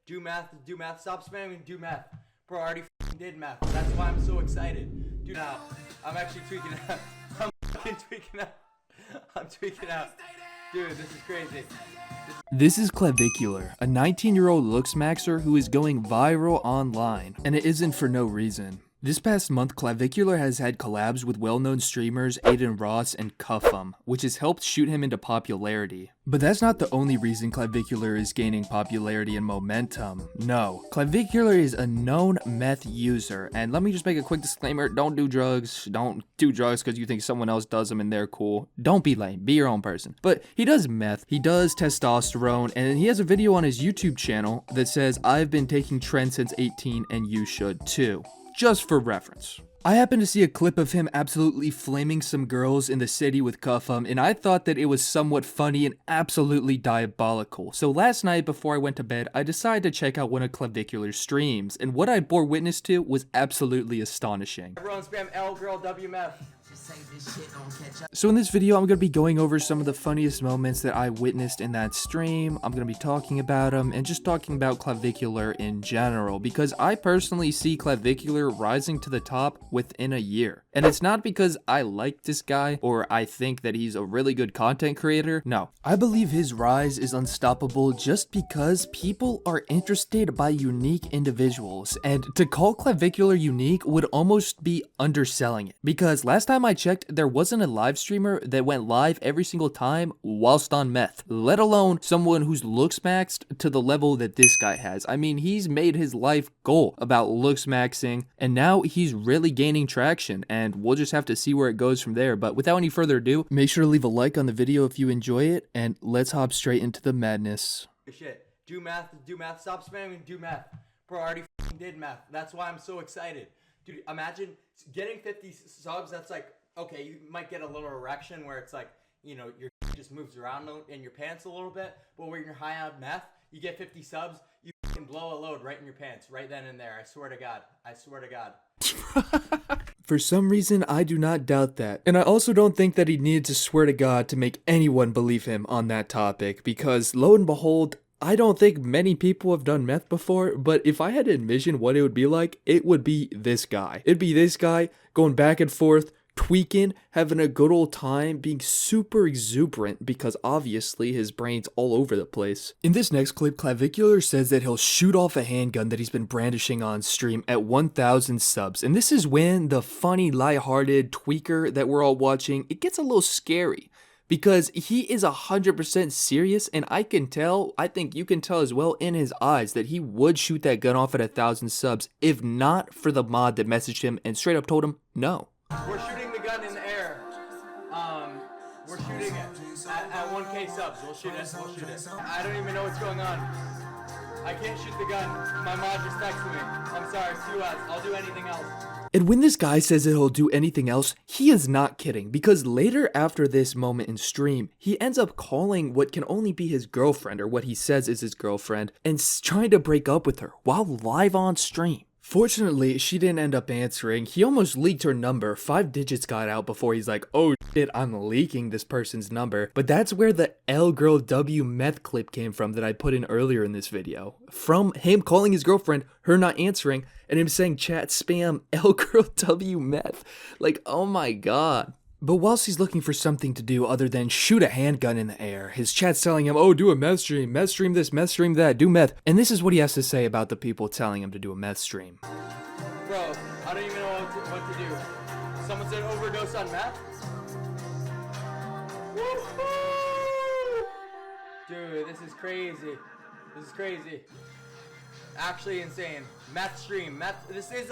Do meth, stop spamming, do meth. Bro, I already did meth. That's why I'm so excited. Dude, now, I'm actually tweaking out. I'm fucking tweaking out. I'm tweaking out. Dude, this is crazy. This is Clavicular, a 19-year-old looksmaxxer who is going viral online, and it isn't for no reason. This past month, Clavicular has had collabs with well-known streamers Adin and Cuffem, which has helped shoot him into popularity. But that's not the only reason Clavicular is gaining popularity and momentum. No, Clavicular is a known meth user, and let me just make a quick disclaimer, don't do drugs because you think someone else does them and they're cool. Don't be lame, be your own person. But he does meth, he does testosterone, and he has a video on his YouTube channel that says, "I've been taking Tren since 18 and you should too." Just for reference. I happened to see a clip of him absolutely flaming some girls in the city with cuffem, and I thought that it was somewhat funny and absolutely diabolical. So last night before I went to bed, I decided to check out one of Clavicular's streams, and what I bore witness to was absolutely astonishing. Everyone spam L girl W meth. So in this video, I'm going to be going over some of the funniest moments that I witnessed in that stream. I'm going to be talking about them and just talking about Clavicular in general, because I personally see Clavicular rising to the top within a year. And it's not because I like this guy or I think that he's a really good content creator. No, I believe his rise is unstoppable just because people are interested by unique individuals. And to call Clavicular unique would almost be underselling it, because last time I checked, there wasn't a live streamer that went live every single time whilst on meth, let alone someone who's looksmaxxed to the level that this guy has. I mean, he's made his life goal about looksmaxxing, and now he's really gaining traction, and we'll just have to see where it goes from there. But without any further ado, make sure to leave a like on the video if you enjoy it, and let's hop straight into the madness. Shit, do meth, stop spamming, do meth. Bro, I already did meth. That's why I'm so excited. Dude, imagine getting 50 subs. That's like, okay, you might get a little erection where it's like, you know, your just moves around in your pants a little bit, but when you're high on meth, you get 50 subs, you can blow a load right in your pants, right then and there. I swear to God. I swear to God. For some reason, I do not doubt that. And I also don't think that he needed to swear to God to make anyone believe him on that topic, because lo and behold, I don't think many people have done meth before, but if I had to envision what it would be like, it would be this guy. It'd be this guy going back and forth, tweaking, having a good old time, being super exuberant because obviously his brain's all over the place. In this next clip, Clavicular says that he'll shoot off a handgun that he's been brandishing on stream at 1,000 subs. And this is when the funny, lighthearted tweaker that we're all watching, it gets a little scary. Because he is 100% serious, and I can tell, I think you can tell as well in his eyes that he would shoot that gun off at 1,000 subs if not for the mod that messaged him and straight up told him no. We're shooting the gun in the air. We're shooting it at 1K subs. We'll shoot it. I don't even know what's going on. I can't shoot the gun. My mod just texted me. I'm sorry, it's you guys. I'll do anything else. And when this guy says that he'll do anything else, he is not kidding, because later after this moment in stream, he ends up calling what can only be his girlfriend, or what he says is his girlfriend, and trying to break up with her while live on stream. Fortunately, she didn't end up answering. He almost leaked her number. 5 digits got out before he's like, oh shit, I'm leaking this person's number. But that's where the L girl W meth clip came from that I put in earlier in this video. From him calling his girlfriend, her not answering, and him saying chat spam L girl W meth. Like, oh my god. But whilst he's looking for something to do other than shoot a handgun in the air, his chat's telling him, oh, do a meth stream this, meth stream that, do meth. And this is what he has to say about the people telling him to do a meth stream. Bro, I don't even know what to do. Someone said overdose on meth? Woo-hoo! Dude, this is crazy. This is crazy. Actually insane. Meth stream. This is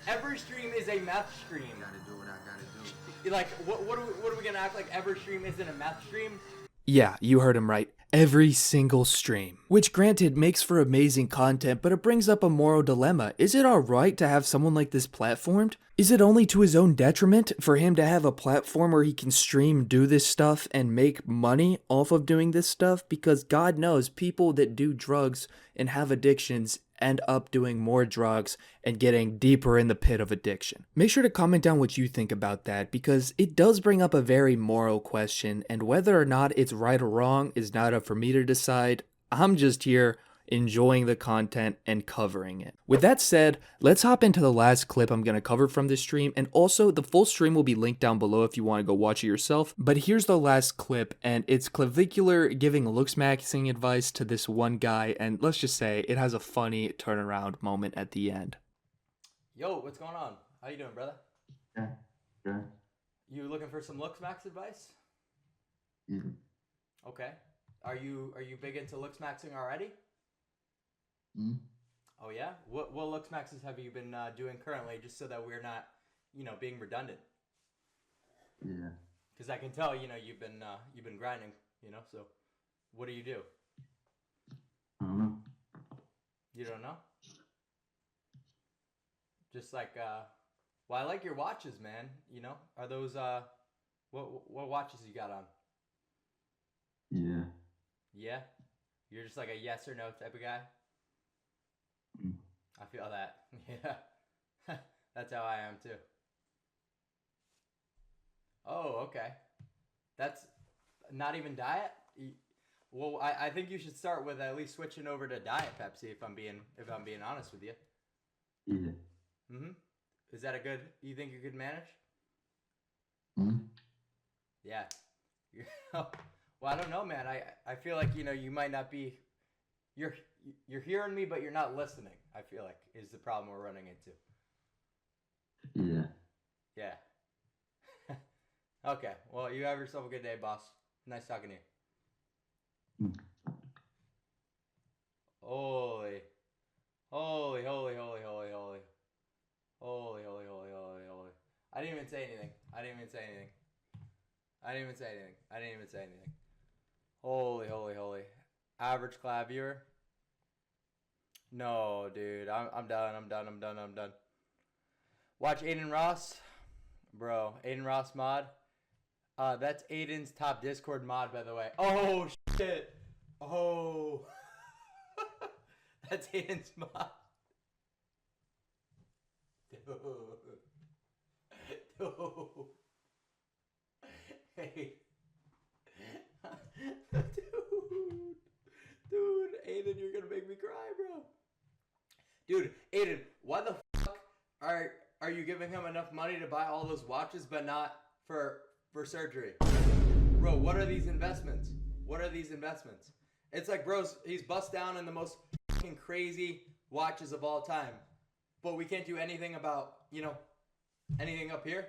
every stream is a meth stream. Gotta do what I gotta do. Like, what are we gonna act like every stream isn't a meth stream? Yeah, you heard him right. Every single stream. Which granted makes for amazing content, but it brings up a moral dilemma. Is it alright to have someone like this platformed? Is it only to his own detriment for him to have a platform where he can stream, do this stuff, and make money off of doing this stuff? Because God knows people that do drugs and have addictions end up doing more drugs and getting deeper in the pit of addiction. Make sure to comment down what you think about that, because it does bring up a very moral question, and whether or not it's right or wrong is not up for me to decide. I'm just here enjoying the content, and covering it. With that said, let's hop into the last clip I'm going to cover from this stream, and also the full stream will be linked down below if you want to go watch it yourself. But here's the last clip, and it's Clavicular giving looksmaxxing advice to this one guy, and let's just say it has a funny turnaround moment at the end. Yo, what's going on? How you doing, brother? Yeah, good. You looking for some Looksmaxx advice? Yeah. Okay. Are you big into Looksmaxxing already? Mm. Oh yeah. What Looksmaxxes have you been doing currently, just so that we're not, being redundant? Yeah. Because I can tell, you've been grinding, So, what do you do? I don't know. You don't know? Just like, well, I like your watches, man. Are those what watches you got on? Yeah. Yeah. You're just like a yes or no type of guy. Mm. I feel that. Yeah. That's how I am too. Oh, okay. That's not even diet? Well, I think you should start with at least switching over to Diet Pepsi if I'm being honest with you. Yeah. Mhm. Is that you think you could manage? Mm. Yeah. Well, I don't know, man. I feel like, you might not be you're hearing me, but you're not listening, I feel like, is the problem we're running into. Yeah. Yeah. Okay. Well, you have yourself a good day, boss. Nice talking to you. Mm. Holy. Holy, holy, holy, holy, holy. Holy, holy, holy, holy, holy. I didn't even say anything. Holy, holy, holy. Average Clav viewer? No, dude. I'm done. Watch Adin Ross. Bro, Adin Ross mod. That's Aiden's top Discord mod, by the way. Oh, shit. Oh. That's Aiden's mod. Dude. Hey. Dude, Aiden, you're gonna make me cry, bro. Dude, Aiden, why the fuck are you giving him enough money to buy all those watches, but not for surgery? Bro, what are these investments? It's like, bros, he's bust down in the most fucking crazy watches of all time, but we can't do anything about, anything up here.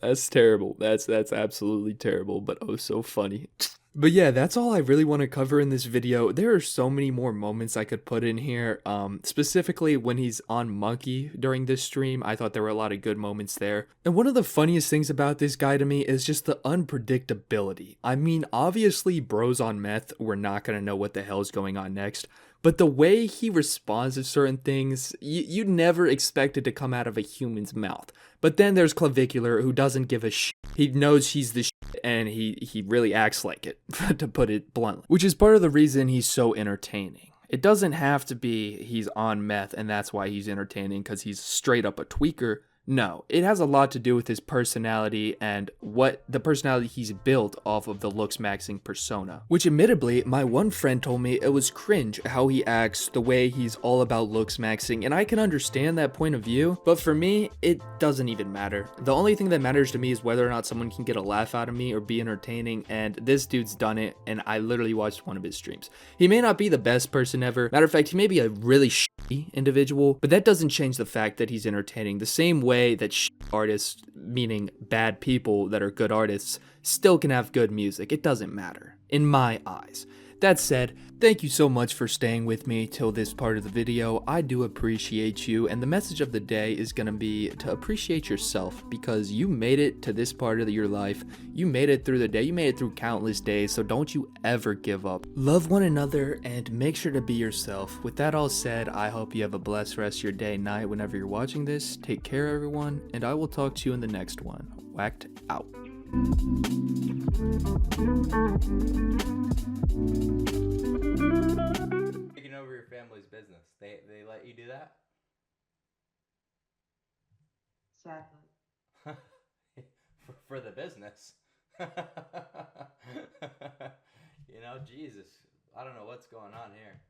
That's terrible. That's absolutely terrible, but oh so funny. But yeah, that's all I really want to cover in this video. There are so many more moments I could put in here. Specifically when he's on Monkey during this stream, I thought there were a lot of good moments there. And one of the funniest things about this guy to me is just the unpredictability. I mean, obviously bros on Meth, we're not going to know what the hell's going on next. But the way he responds to certain things, you never expect it to come out of a human's mouth. But then there's Clavicular, who doesn't give a shit. He knows he's the shit, and he really acts like it, to put it bluntly. Which is part of the reason he's so entertaining. It doesn't have to be he's on meth and that's why he's entertaining, because he's straight up a tweaker. No, it has a lot to do with his personality and what the personality he's built off of the Looksmaxxing persona. Which admittedly, my one friend told me it was cringe how he acts, the way he's all about Looksmaxxing, and I can understand that point of view, but for me, it doesn't even matter. The only thing that matters to me is whether or not someone can get a laugh out of me or be entertaining, and this dude's done it, and I literally watched one of his streams. He may not be the best person ever. Matter of fact, he may be a really shitty individual, but that doesn't change the fact that he's entertaining. The same way that artists, meaning bad people that are good artists, still can have good music. It doesn't matter, in my eyes. That said, thank you so much for staying with me till this part of the video. I do appreciate you, and the message of the day is gonna be to appreciate yourself, because you made it to this part of your life. You made it through the day. You made it through countless days, so don't you ever give up. Love one another and make sure to be yourself. With that all said, I hope you have a blessed rest of your day, night, whenever you're watching this. Take care, everyone, and I will talk to you in the next one. Waccd out. Taking over your family's business. They let you do that? Sadly. for the business. Jesus. I don't know what's going on here.